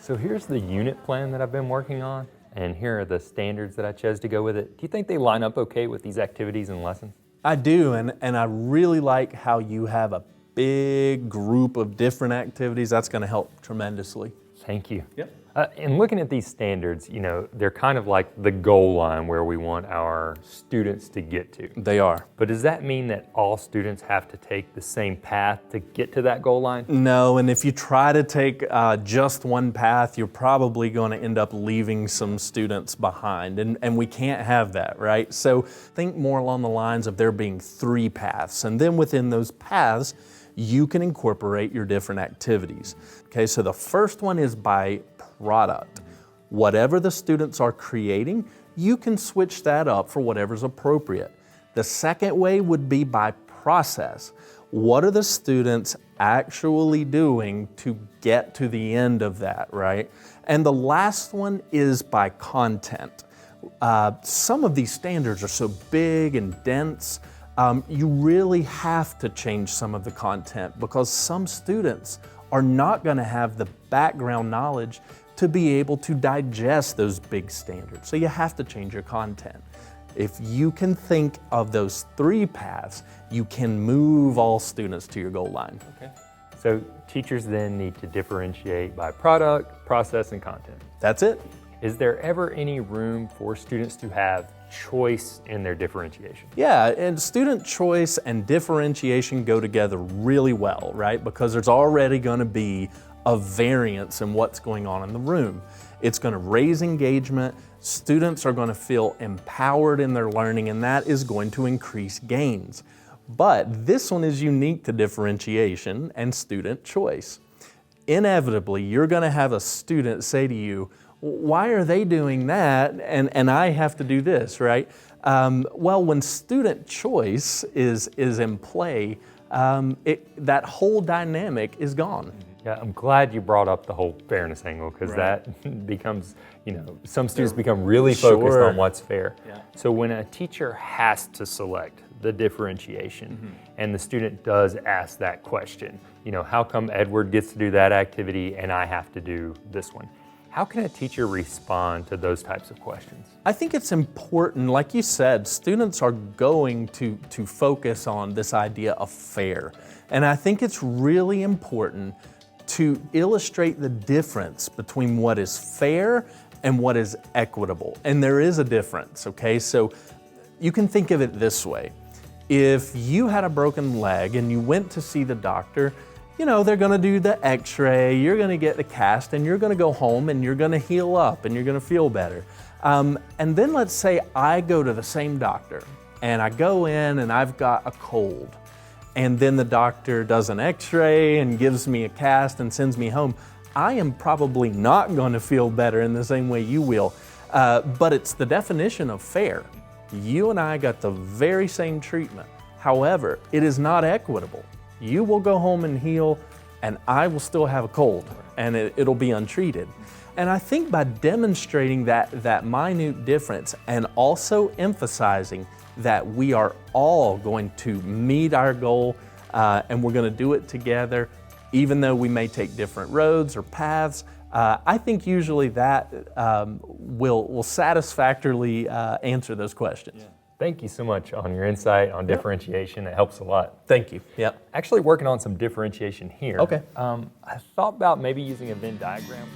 So here's the unit plan that I've been working on, and here are the standards that I chose to go with it. Do you think they line up okay with these activities and lessons? I do, and I really like how you have a big group of different activities. That's going to help tremendously. Thank you. Yep. And looking at these standards, you know, they're kind of like the goal line where we want our students to get to. They are. But does that mean that all students have to take the same path to get to that goal line? No, and if you try to take just one path, you're probably going to end up leaving some students behind, and we can't have that, right? So think more along the lines of there being 3 paths, and then within those paths, you can incorporate your different activities. Okay, so the first one is by product. Whatever the students are creating, you can switch that up for whatever's appropriate. The second way would be by process. What are the students actually doing to get to the end of that, right? And the last one is by content. Some of these standards are so big and dense, you really have to change some of the content because some students are not going to have the background knowledge to be able to digest those big standards. So you have to change your content. If you can think of those 3 paths, you can move all students to your goal line. Okay. So teachers then need to differentiate by product, process, and content. That's it. Is there ever any room for students to have choice in their differentiation? Yeah, and student choice and differentiation go together really well, right? Because there's already going to be a variance in what's going on in the room. It's going to raise engagement, students are going to feel empowered in their learning, and that is going to increase gains. But this one is unique to differentiation and student choice. Inevitably, you're going to have a student say to you, why are they doing that and I have to do this, right? Well, when student choice is in play, that whole dynamic is gone. Yeah, I'm glad you brought up the whole fairness angle because that becomes, some students become really focused on what's fair. Yeah. So when a teacher has to select the differentiation and the student does ask that question, how come Edward gets to do that activity and I have to do this one? How can a teacher respond to those types of questions? I think it's important, like you said, students are going to focus on this idea of fair. And I think it's really important to illustrate the difference between what is fair and what is equitable. And there is a difference, okay? So you can think of it this way. If you had a broken leg and you went to see the doctor, they're going to do the x-ray, you're going to get the cast, and you're going to go home and you're going to heal up and you're going to feel better. And then let's say I go to the same doctor and I go in and I've got a cold. And then the doctor does an x-ray and gives me a cast and sends me home. I am probably not going to feel better in the same way you will. But it's the definition of fair. You and I got the very same treatment. However, it is not equitable. You will go home and heal, and I will still have a cold, and it'll be untreated. And I think by demonstrating that minute difference and also emphasizing that we are all going to meet our goal and we're going to do it together, even though we may take different roads or paths, I think usually that will satisfactorily answer those questions. Yeah. Thank you so much on your insight on differentiation. It helps a lot. Thank you. Yep. Actually working on some differentiation here. Okay. I thought about maybe using a Venn diagram.